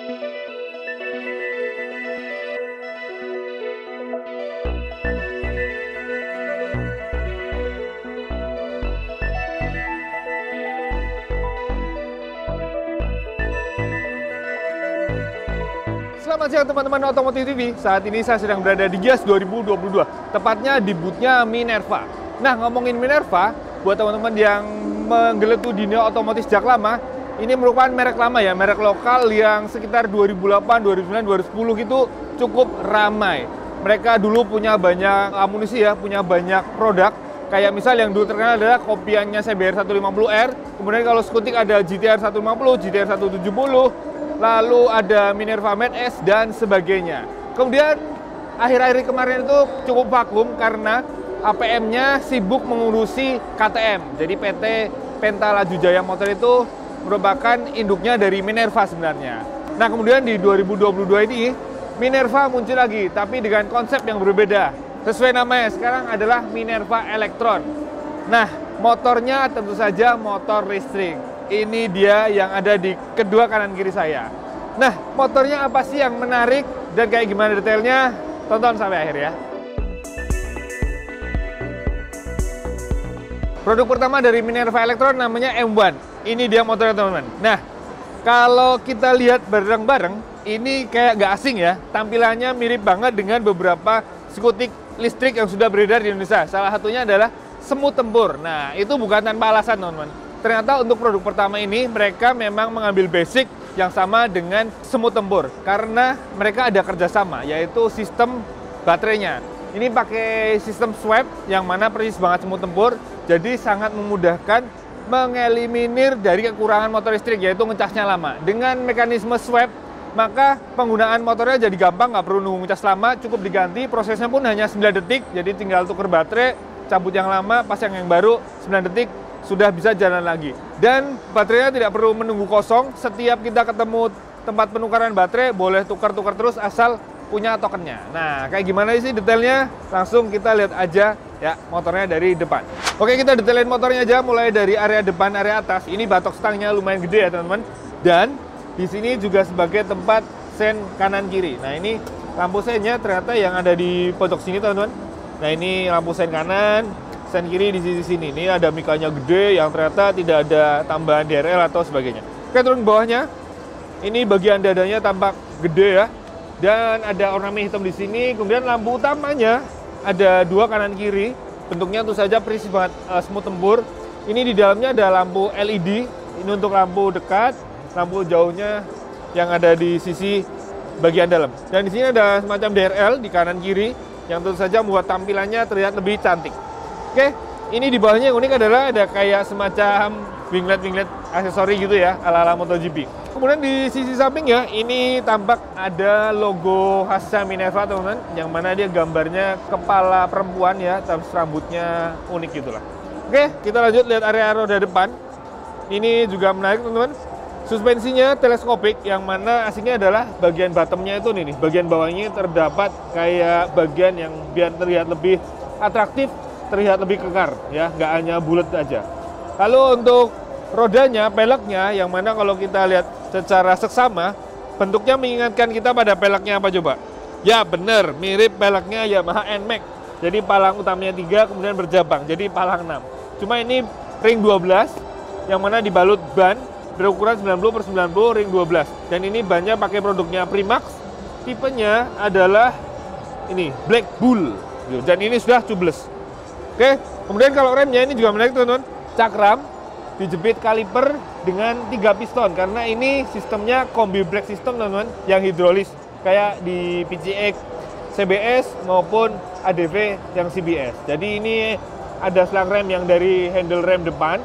Selamat siang teman-teman Otomotif TV. Saat ini saya sedang berada di Gias 2022, tepatnya di booth-nya Minerva. Nah, ngomongin Minerva, buat teman-teman yang menggeletu dunia otomotif sejak lama, ini merupakan merek lama ya, merek lokal yang sekitar 2008, 2009, 2010 gitu cukup ramai. Mereka dulu punya banyak amunisi ya, punya banyak produk. Kayak misal yang dulu terkenal adalah kopiannya CBR 150R, kemudian kalau skutik ada GTR 150, GTR 170, lalu ada Minerva Med S dan sebagainya. Kemudian akhir-akhir kemarin itu cukup vakum karena APM-nya sibuk mengurusi KTM. Jadi PT Penta Laju Jaya Motor itu merupakan induknya dari Minerva sebenarnya. Nah, kemudian di 2022 ini Minerva muncul lagi, tapi dengan konsep yang berbeda. Sesuai namanya, sekarang adalah Minerva Electron. Nah, motornya tentu saja motor listrik. Ini dia yang ada di kedua kanan kiri saya. Nah, motornya apa sih yang menarik dan kayak gimana detailnya? Tonton sampai akhir ya. Produk pertama dari Minerva Electron namanya M1. Ini dia motornya teman-teman. Nah, kalau kita lihat bareng-bareng, ini kayak nggak asing ya. Tampilannya mirip banget dengan beberapa skutik listrik yang sudah beredar di Indonesia. Salah satunya adalah semut tempur. Nah, itu bukan tanpa alasan teman-teman. Ternyata untuk produk pertama ini mereka memang mengambil basic yang sama dengan semut tempur karena mereka ada kerjasama, yaitu sistem baterainya. Ini pakai sistem swap yang mana persis banget semut tempur, jadi sangat memudahkan mengeliminir dari kekurangan motor listrik, yaitu ngecasnya lama. Dengan mekanisme swap, maka penggunaan motornya jadi gampang, nggak perlu nunggu ngecas lama, cukup diganti, prosesnya pun hanya 9 detik, jadi tinggal tuker baterai, cabut yang lama, pasang yang baru, 9 detik, sudah bisa jalan lagi. Dan baterainya tidak perlu menunggu kosong. Setiap kita ketemu tempat penukaran baterai, boleh tukar-tukar terus asal punya tokennya. Nah, kayak gimana sih detailnya? Langsung kita lihat aja ya motornya dari depan. Oke, kita detailin motornya aja mulai dari area depan, area atas. Ini batok stangnya lumayan gede ya teman-teman. Dan di sini juga sebagai tempat sen kanan kiri. Nah, ini lampu sennya ternyata yang ada di pojok sini teman-teman. Nah, ini lampu sen kanan. Sen kiri di sisi sini, ini ada mikanya gede yang ternyata tidak ada tambahan DRL atau sebagainya. Oke, turun ke bawahnya, ini bagian dadanya tampak gede ya, dan ada ornamen hitam di sini. Kemudian lampu utamanya ada dua kanan kiri, bentuknya tentu saja persis banget semut tempur. Ini di dalamnya ada lampu LED, ini untuk lampu dekat, lampu jauhnya yang ada di sisi bagian dalam. Dan di sini ada semacam DRL di kanan kiri yang tentu saja membuat tampilannya terlihat lebih cantik. Oke, ini di bawahnya yang unik adalah ada kayak semacam winglet aksesori gitu ya, ala-ala MotoGP. Kemudian di sisi sampingnya, ini tampak ada logo khasnya Minerva teman-teman, yang mana dia gambarnya kepala perempuan ya, terus rambutnya unik gitulah. Oke, kita lanjut lihat area roda depan. Ini juga menarik teman-teman. Suspensinya teleskopik, yang mana aslinya adalah bagian bottomnya itu nih, bagian bawahnya terdapat kayak bagian yang biar terlihat lebih atraktif, terlihat lebih kekar ya, nggak hanya bulat aja. Lalu untuk rodanya, peleknya, yang mana kalau kita lihat secara seksama bentuknya mengingatkan kita pada peleknya apa coba? Ya bener, mirip peleknya Yamaha NMAX. Jadi palang utamanya 3 kemudian berjabang, jadi palang 6. Cuma ini ring 12 yang mana dibalut ban berukuran 90/90 ring 12. Dan ini bannya pakai produknya Primax. Tipenya adalah ini Black Bull dan ini sudah tubeless. Oke, kemudian kalau remnya ini juga menarik teman-teman. Cakram dijepit kaliper dengan 3 piston karena ini sistemnya kombi brake system teman-teman yang hidrolis kayak di PCX CBS maupun ADV yang CBS. Jadi ini ada selang rem yang dari handle rem depan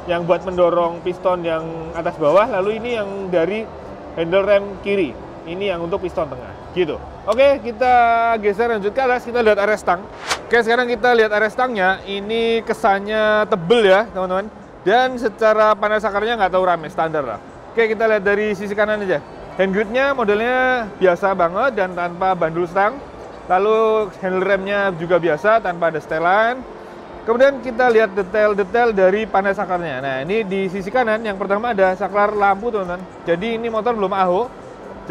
yang buat mendorong piston yang atas bawah, lalu ini yang dari handle rem kiri. Ini yang untuk piston tengah, gitu. Oke, kita geser lanjut ke atas, kita lihat area stang. Oke, sekarang kita lihat area stangnya. Ini kesannya tebel ya, teman-teman. Dan secara panel sakarnya nggak tahu rame, standar lah. Oke, kita lihat dari sisi kanan aja. Handgridnya modelnya biasa banget dan tanpa bandul stang. Lalu handle remnya juga biasa, tanpa ada setelan. Kemudian kita lihat detail-detail dari panel sakarnya. Nah, ini di sisi kanan, yang pertama ada saklar lampu, teman-teman. Jadi ini motor belum AHO.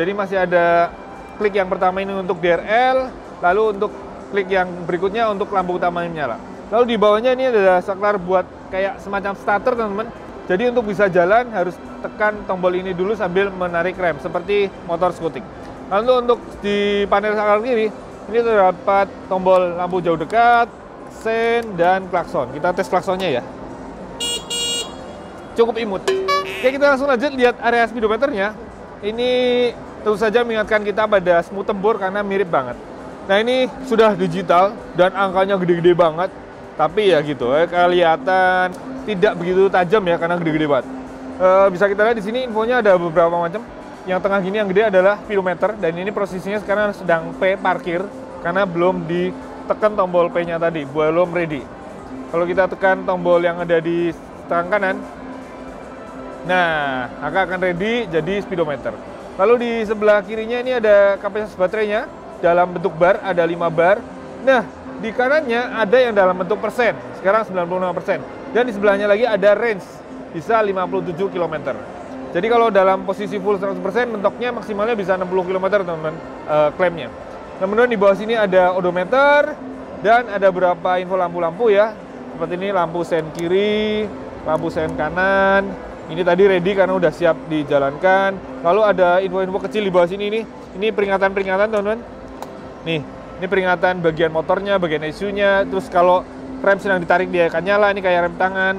Jadi masih ada klik yang pertama ini untuk DRL, lalu untuk klik yang berikutnya untuk lampu utama yang menyala. Lalu di bawahnya ini ada saklar buat kayak semacam starter, teman-teman. Jadi untuk bisa jalan harus tekan tombol ini dulu sambil menarik rem seperti motor skutik. Lalu untuk di panel saklar kiri ini terdapat tombol lampu jauh dekat, sen, dan klakson. Kita tes klaksonnya ya. Cukup imut. Oke, kita langsung lanjut lihat area speedometernya. Ini tentu saja mengingatkan kita pada smooth tempur karena mirip banget. Nah, ini sudah digital dan angkanya gede-gede banget. Tapi ya gitu, kelihatan tidak begitu tajam ya karena gede-gede banget. Bisa kita lihat di sini infonya ada beberapa macam. Yang tengah gini yang gede adalah speedometer dan ini posisinya sekarang sedang P parkir karena belum ditekan tombol P-nya tadi, belum ready. Kalau kita tekan tombol yang ada di tangan kanan, nah, akan ready jadi speedometer. Lalu di sebelah kirinya ini ada kapasitas baterainya dalam bentuk bar, ada 5 bar. Nah, di kanannya ada yang dalam bentuk persen, sekarang 95%. Dan di sebelahnya lagi ada range, bisa 57 km. Jadi kalau dalam posisi full 100%, mentoknya maksimalnya bisa 60 km, teman-teman, klaimnya. Kemudian di bawah sini ada odometer, dan ada beberapa info lampu-lampu ya. Seperti ini lampu sen kiri, lampu sen kanan. Ini tadi ready karena udah siap dijalankan. Lalu ada info-info kecil di bawah sini nih. Ini peringatan-peringatan, teman-teman. Nih, ini peringatan bagian motornya, bagian ECU-nya. Terus kalau rem sedang ditarik dia akan nyala, ini kayak rem tangan.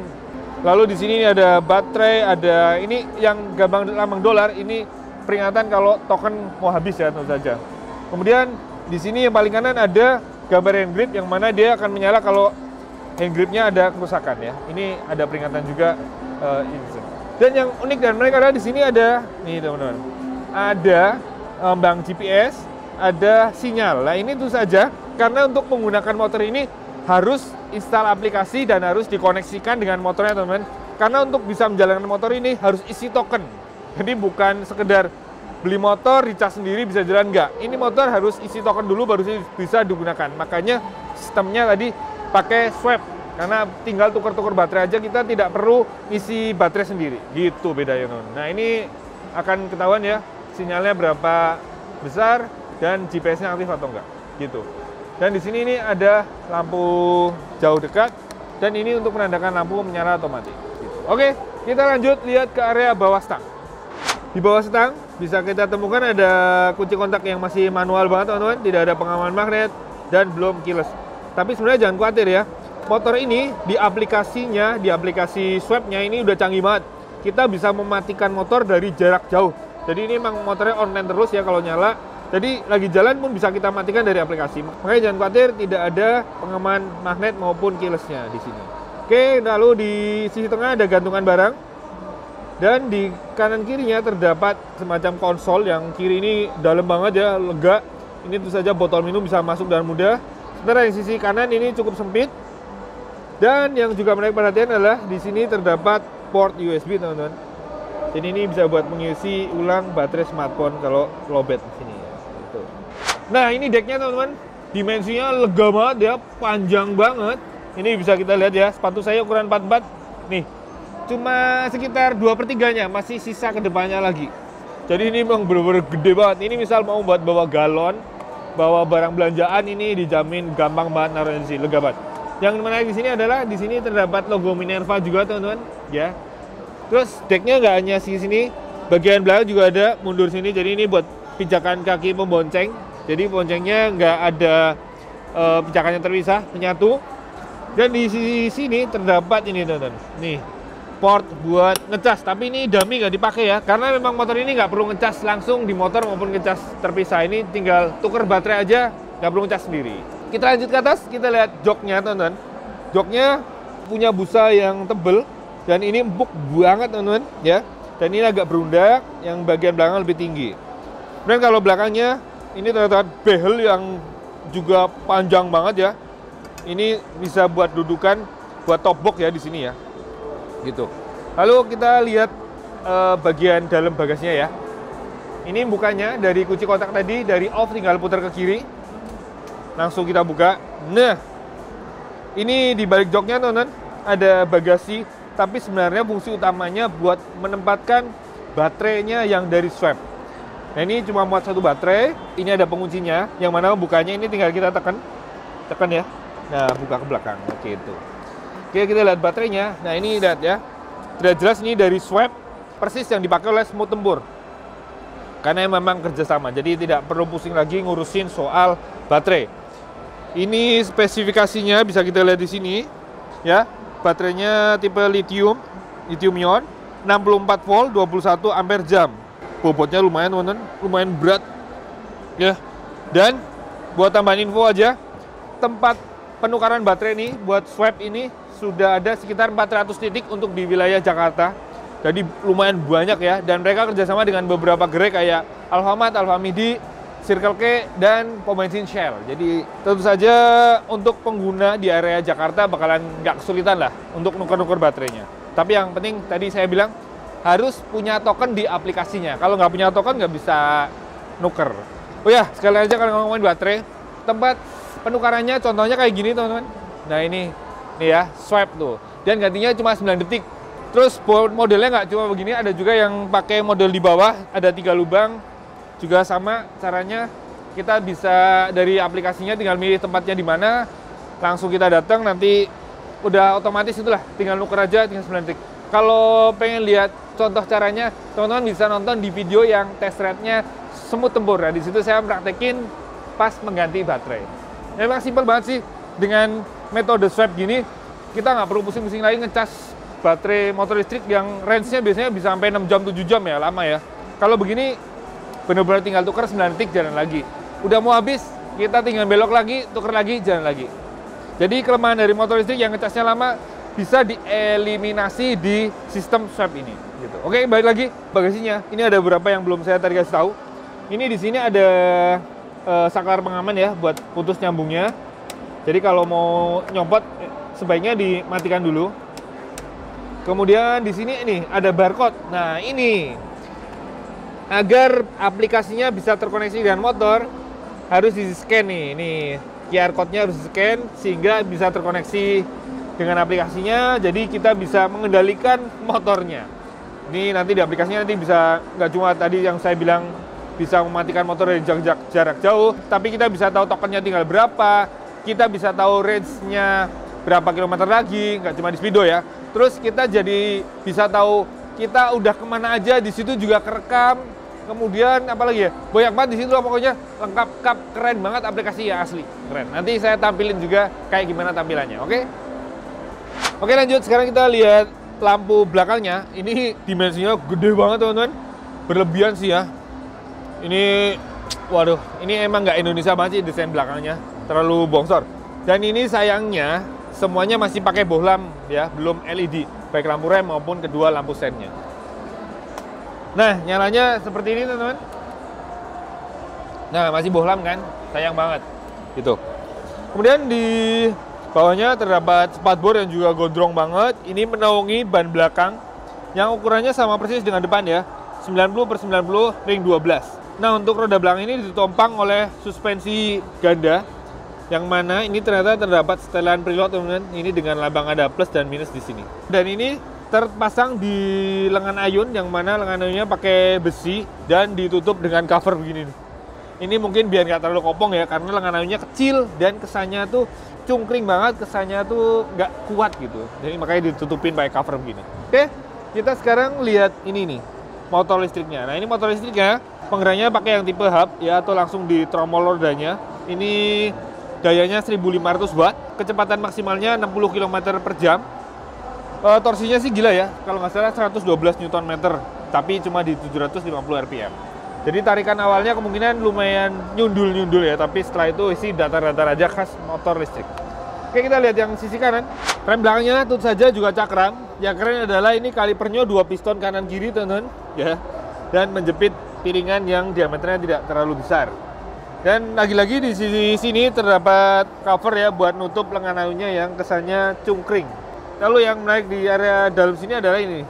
Lalu di sini ada baterai, ada ini yang lambang dolar, ini peringatan kalau token mau habis ya, tentu saja. Kemudian di sini yang paling kanan ada gambar hand grip yang mana dia akan menyala kalau hand gripnya ada kerusakan ya. Ini ada peringatan juga. Dan yang unik dan menarik adalah di sini ada nih, teman-teman. Ada lambang GPS, ada sinyal. Nah, ini tentu saja karena untuk menggunakan motor ini harus install aplikasi dan harus dikoneksikan dengan motornya, teman-teman. Karena untuk bisa menjalankan motor ini harus isi token. Jadi bukan sekedar beli motor, dicas sendiri bisa jalan, enggak. Ini motor harus isi token dulu baru bisa digunakan. Makanya sistemnya tadi pakai swap. Karena tinggal tukar-tukar baterai aja, kita tidak perlu isi baterai sendiri. Gitu bedanya, teman-teman. Nah, ini akan ketahuan ya sinyalnya berapa besar dan GPS-nya aktif atau enggak. Gitu. Dan di sini ini ada lampu jauh dekat dan ini untuk menandakan lampu menyala atau mati. Gitu. Oke, kita lanjut lihat ke area bawah stang. Di bawah stang bisa kita temukan ada kunci kontak yang masih manual banget, teman-teman. Tidak ada pengaman magnet dan belum keyless. Tapi sebenarnya jangan khawatir ya. Motor ini di aplikasinya, di aplikasi swap-nya ini udah canggih banget. Kita bisa mematikan motor dari jarak jauh. Jadi ini memang motornya online terus ya kalau nyala. Jadi lagi jalan pun bisa kita matikan dari aplikasi. Makanya jangan khawatir, tidak ada pengaman magnet maupun keyless-nya di sini. Oke, lalu di sisi tengah ada gantungan barang. Dan di kanan kirinya terdapat semacam konsol yang kiri ini dalam banget ya, lega. Ini tentu saja botol minum bisa masuk dengan mudah. Sementara di sisi kanan ini cukup sempit. Dan yang juga menarik perhatian adalah di sini terdapat port USB, teman-teman. Jadi ini bisa buat mengisi ulang baterai smartphone kalau lowbat di sini. Nah, ini decknya, teman-teman, dimensinya lega banget ya, panjang banget. Ini bisa kita lihat ya, sepatu saya ukuran 44. Nih, cuma sekitar 2/3-nya, masih sisa ke depannya lagi. Jadi ini memang bener-bener gede banget. Ini misal mau buat bawa galon, bawa barang belanjaan, ini dijamin gampang banget naruhnya di sini, lega banget. Yang menarik di sini adalah di sini terdapat logo Minerva juga, teman-teman, ya. Terus decknya nggak hanya sini, bagian belakang juga ada mundur sini. Jadi ini buat pijakan kaki pembonceng. Jadi boncengnya nggak ada pijakannya terpisah, menyatu. Dan di sini terdapat ini, teman-teman. Nih, port buat ngecas. Tapi ini dummy nggak dipakai ya, karena memang motor ini nggak perlu ngecas langsung di motor maupun ngecas terpisah. Ini tinggal tuker baterai aja, nggak perlu ngecas sendiri. Kita lanjut ke atas, kita lihat joknya, teman-teman. Joknya punya busa yang tebel dan ini empuk banget, teman-teman, ya. Dan ini agak berundak, yang bagian belakang lebih tinggi. Dan kalau belakangnya ini terdapat behel yang juga panjang banget ya. Ini bisa buat dudukan, buat top box ya di sini ya. Gitu. Lalu kita lihat bagian dalam bagasinya ya. Ini bukanya dari kunci kontak tadi, dari off tinggal putar ke kiri. Langsung kita buka. Nah, ini di balik joknya, teman-teman, ada bagasi. Tapi sebenarnya fungsi utamanya buat menempatkan baterainya yang dari swap. Nah, ini cuma muat satu baterai. Ini ada penguncinya, yang mana bukanya ini tinggal kita tekan ya. Nah, buka ke belakang. Oke, itu. Oke, kita lihat baterainya. Nah, ini lihat ya. Tidak jelas ini dari swap persis yang dipakai oleh Smooth Tempur. Karena memang kerjasama, jadi tidak perlu pusing lagi ngurusin soal baterai. Ini spesifikasinya bisa kita lihat di sini, ya. Baterainya tipe lithium ion, 64 volt, 21 ampere jam. Bobotnya lumayan, teman-teman, lumayan berat, ya. Dan buat tambahan info aja, tempat penukaran baterai ini buat swap ini sudah ada sekitar 400 titik untuk di wilayah Jakarta. Jadi lumayan banyak ya, dan mereka kerjasama dengan beberapa gerai kayak Alfamart, Alfamidi, Circle K, dan pom bensin Shell. Jadi tentu saja untuk pengguna di area Jakarta bakalan nggak kesulitan lah untuk nuker-nuker baterainya. Tapi yang penting tadi saya bilang harus punya token di aplikasinya. Kalau nggak punya token nggak bisa nuker. Oh ya, sekali aja kalau ngomongin baterai, tempat penukarannya contohnya kayak gini teman-teman. Nah ini nih ya, swipe tuh. Dan gantinya cuma 9 detik. Terus modelnya nggak cuma begini, ada juga yang pakai model di bawah, ada 3 lubang. Juga sama caranya, kita bisa dari aplikasinya tinggal milih tempatnya di mana, langsung kita datang, nanti udah otomatis itulah, tinggal nuker aja, tinggal 9 detik. Kalau pengen lihat contoh caranya, teman-teman bisa nonton di video yang test ride-nya Smooth Tempur. Nah, di situ saya praktekin pas mengganti baterai. Memang simpel banget sih, dengan metode swap gini, kita nggak perlu pusing-pusing lagi ngecas baterai motor listrik yang range-nya biasanya bisa sampai 6 jam, 7 jam ya, lama ya. Kalau begini, benar-benar tinggal tuker 9 detik, jalan lagi. Udah mau habis, kita tinggal belok lagi, tuker lagi, jalan lagi. Jadi kelemahan dari motor listrik yang ngecasnya lama bisa dieliminasi di sistem swap ini. Gitu. Oke, balik lagi bagasinya. Ini ada beberapa yang belum saya tadi kasih tahu. Ini di sini ada saklar pengaman ya buat putus nyambungnya. Jadi kalau mau nyopot sebaiknya dimatikan dulu. Kemudian di sini nih ada barcode. Nah, ini agar aplikasinya bisa terkoneksi dengan motor harus di-scan nih. Ini QR code-nya harus di-scan sehingga bisa terkoneksi dengan aplikasinya. Jadi kita bisa mengendalikan motornya. Ini nanti di aplikasinya nanti bisa nggak cuma tadi yang saya bilang bisa mematikan motor dari jarak jauh, tapi kita bisa tahu tokennya tinggal berapa, kita bisa tahu range-nya berapa kilometer lagi, nggak cuma di speedo ya. Terus kita jadi bisa tahu kita udah kemana aja, di situ juga kerekam. Kemudian apalagi ya, banyak banget di situ lah pokoknya, lengkap, keren banget aplikasi ya, asli keren. Nanti saya tampilin juga kayak gimana tampilannya, oke? Oke, lanjut. Sekarang kita lihat lampu belakangnya. Ini dimensinya gede banget teman-teman, berlebihan sih ya. Ini, waduh, ini emang nggak Indonesia banget sih desain belakangnya, terlalu bongsor. Dan ini sayangnya semuanya masih pakai bohlam ya, belum LED, baik lampu rem maupun kedua lampu sennya. Nah, nyalanya seperti ini teman-teman. Nah, masih bohlam kan, sayang banget gitu. Kemudian di bawahnya terdapat spatbor yang juga gondrong banget. Ini menaungi ban belakang yang ukurannya sama persis dengan depan ya, 90/90 ring 12. Nah, untuk roda belakang ini ditompang oleh suspensi ganda, yang mana ini ternyata terdapat setelan preload teman-teman. Ini dengan lambang ada plus dan minus di sini. Dan ini terpasang di lengan ayun, yang mana lengan ayunnya pakai besi dan ditutup dengan cover begini nih. Ini mungkin biar nggak terlalu kopong ya, karena lengan ayunnya kecil dan kesannya tuh cungkring banget, kesannya tuh nggak kuat gitu. Jadi makanya ditutupin pakai cover begini. Oke, kita sekarang lihat ini nih, motor listriknya. Nah, ini motor listriknya, penggeraknya pakai yang tipe hub ya, atau langsung di tromol rodanya. Ini dayanya 1500 watt, kecepatan maksimalnya 60 km per jam. Torsinya sih gila ya, kalau nggak salah 112 Nm, tapi cuma di 750 rpm. Jadi tarikan awalnya kemungkinan lumayan nyundul-nyundul ya, tapi setelah itu isi datar-datar aja, khas motor listrik. Oke, kita lihat yang sisi kanan. Rem belakangnya tentu saja juga cakram. Yang keren adalah ini kalipernya 2 piston kanan kiri teman-teman ya, dan menjepit piringan yang diameternya tidak terlalu besar. Dan lagi-lagi di sisi sini terdapat cover ya buat nutup lengan ayunnya yang kesannya cungkring. Lalu yang menarik di area dalam sini adalah ini.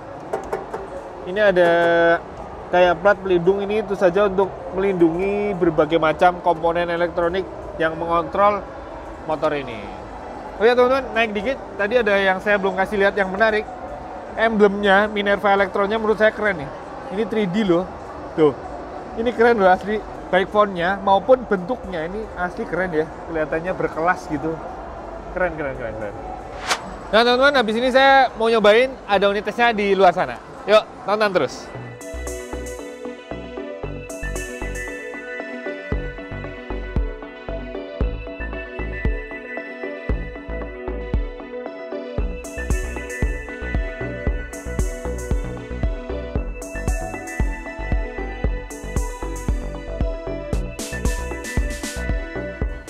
Ini ada kayak plat pelindung, ini itu saja untuk melindungi berbagai macam komponen elektronik yang mengontrol motor ini. Oh ya teman-teman, naik dikit. Tadi ada yang saya belum kasih lihat yang menarik. Emblemnya, Minerva Elektronnya menurut saya keren nih. Ini 3D loh. Tuh. Ini keren loh asli, baik fontnya maupun bentuknya ini asli keren ya, kelihatannya berkelas gitu. Keren. Nah teman-teman, habis ini saya mau nyobain ada unit tesnya di luar sana. Yuk, tonton terus.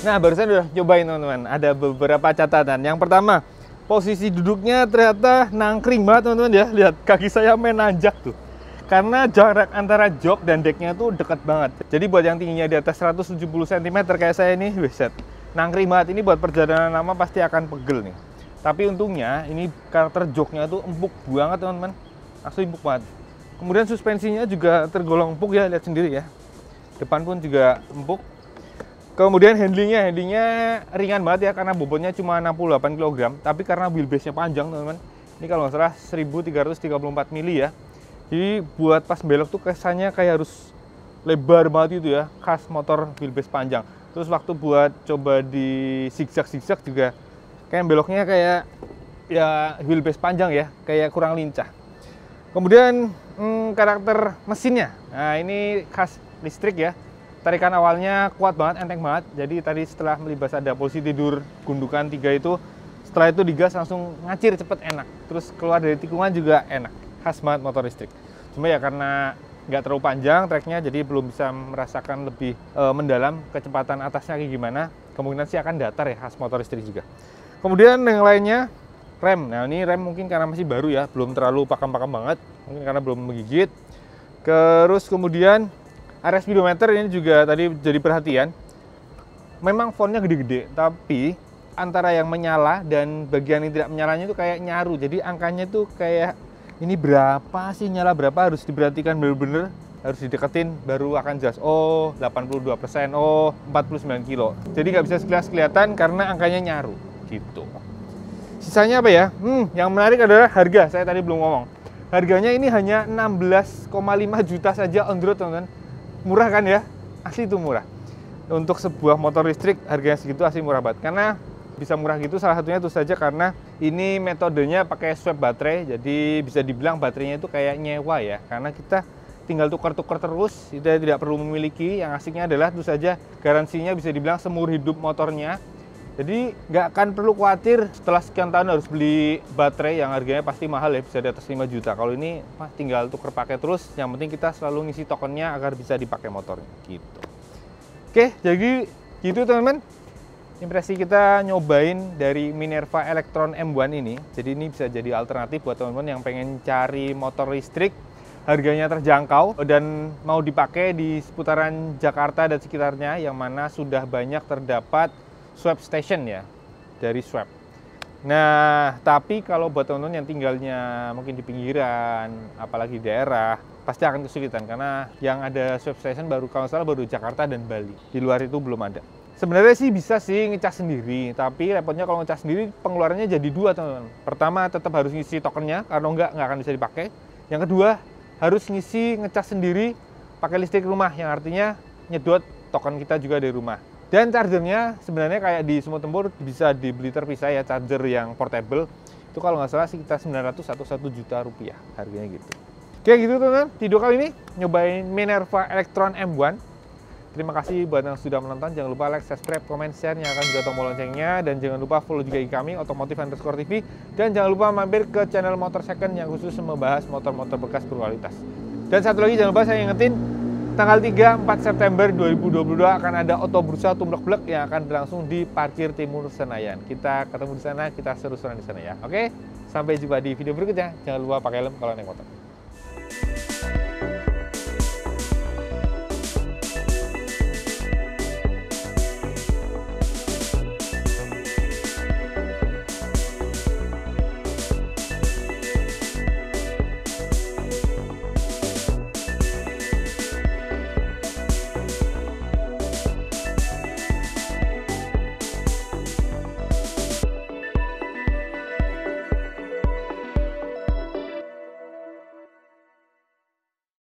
Nah, barusan udah cobain teman-teman. Ada beberapa catatan. Yang pertama, posisi duduknya ternyata nangkring banget teman-teman ya. Lihat kaki saya menanjak tuh. Karena jarak antara jok dan decknya tuh dekat banget. Jadi buat yang tingginya di atas 170 cm kayak saya ini, set. Nangkring banget. Ini buat perjalanan lama pasti akan pegel nih. Tapi untungnya ini karakter joknya tuh empuk banget teman-teman. Asli empuk banget. Kemudian suspensinya juga tergolong empuk ya, lihat sendiri ya. Depan pun juga empuk. Kemudian handlingnya ringan banget ya, karena bobotnya cuma 68 kg. Tapi karena wheelbase-nya panjang teman-teman, ini kalau nggak salah 1334 mili ya. Jadi buat pas belok tuh kesannya kayak harus lebar banget itu ya, khas motor wheelbase panjang. Terus waktu buat coba di zigzag juga, kayak beloknya kayak ya wheelbase panjang ya, kayak kurang lincah. Kemudian karakter mesinnya, nah ini khas listrik ya. Tarikan awalnya kuat banget, enteng banget. Jadi tadi setelah melibas ada posisi tidur gundukan 3 itu, setelah itu digas langsung ngacir cepet, enak. Terus keluar dari tikungan juga enak, khas banget motor listrik. Cuma ya karena nggak terlalu panjang treknya, jadi belum bisa merasakan lebih mendalam kecepatan atasnya kayak gimana. Kemungkinan sih akan datar ya, khas motor listrik juga. Kemudian yang lainnya, rem. Nah ini rem mungkin karena masih baru ya, belum terlalu pakam-pakam banget, mungkin karena belum menggigit. Terus kemudian area speedometer ini juga tadi jadi perhatian. Memang fontnya gede-gede, tapi antara yang menyala dan bagian yang tidak menyalanya itu kayak nyaru. Jadi angkanya tuh kayak ini berapa sih, nyala berapa, harus diperhatikan bener-bener, harus dideketin baru akan jelas. Oh 82%, oh 49 kilo. Jadi nggak bisa sekilas kelihatan karena angkanya nyaru gitu. Sisanya apa ya? Yang menarik adalah harga. Saya tadi belum ngomong. Harganya ini hanya 16,5 juta saja on road teman-teman. Murah kan ya? Asli itu murah. Untuk sebuah motor listrik harganya segitu asli murah banget. Karena bisa murah gitu salah satunya itu saja karena ini metodenya pakai swap baterai. Jadi bisa dibilang baterainya itu kayak nyewa ya. Karena kita tinggal tukar-tukar terus, kita tidak perlu memiliki. Yang asiknya adalah itu saja garansinya bisa dibilang seumur hidup motornya. Jadi nggak akan perlu khawatir setelah sekian tahun harus beli baterai yang harganya pasti mahal ya, bisa di atas 5 juta. Kalau ini tinggal tuker pakai terus, yang penting kita selalu ngisi tokennya agar bisa dipakai motornya gitu. Oke, jadi gitu teman-teman. Impresi kita nyobain dari Minerva Electron M1 ini. Jadi ini bisa jadi alternatif buat teman-teman yang pengen cari motor listrik, harganya terjangkau dan mau dipakai di seputaran Jakarta dan sekitarnya, yang mana sudah banyak terdapat swap station ya, dari swap. Nah, tapi kalau buat teman-teman yang tinggalnya mungkin di pinggiran, apalagi di daerah, pasti akan kesulitan karena yang ada swap station baru, kalau salah baru Jakarta dan Bali. Di luar itu belum ada. Sebenarnya sih bisa sih ngecas sendiri, tapi repotnya kalau ngecas sendiri pengeluarannya jadi dua teman-teman. Pertama tetap harus ngisi tokennya, karena nggak akan bisa dipakai. Yang kedua harus ngisi ngecas sendiri pakai listrik rumah, yang artinya nyedot token kita juga dari rumah. Dan chargernya sebenarnya kayak di Semua Tempur bisa dibeli terpisah ya, charger yang portable. Itu kalau nggak salah sekitar 900 atau 1 juta rupiah harganya gitu. Oke gitu teman-teman, video kali ini nyobain Minerva Electron M1. Terima kasih buat yang sudah menonton. Jangan lupa like, subscribe, komen, share, nyalakan juga tombol loncengnya. Dan jangan lupa follow juga IG kami, Otomotif_TV. Dan jangan lupa mampir ke channel Motor Second yang khusus membahas motor-motor bekas berkualitas. Dan satu lagi jangan lupa saya ingetin, tanggal 3-4 September 2022 akan ada Otobursa Tumplek Blek yang akan berlangsung di Parkir Timur Senayan. Kita ketemu di sana, kita seru-seruan di sana ya. Oke, sampai jumpa di video berikutnya. Jangan lupa pakai helm kalau naik motor.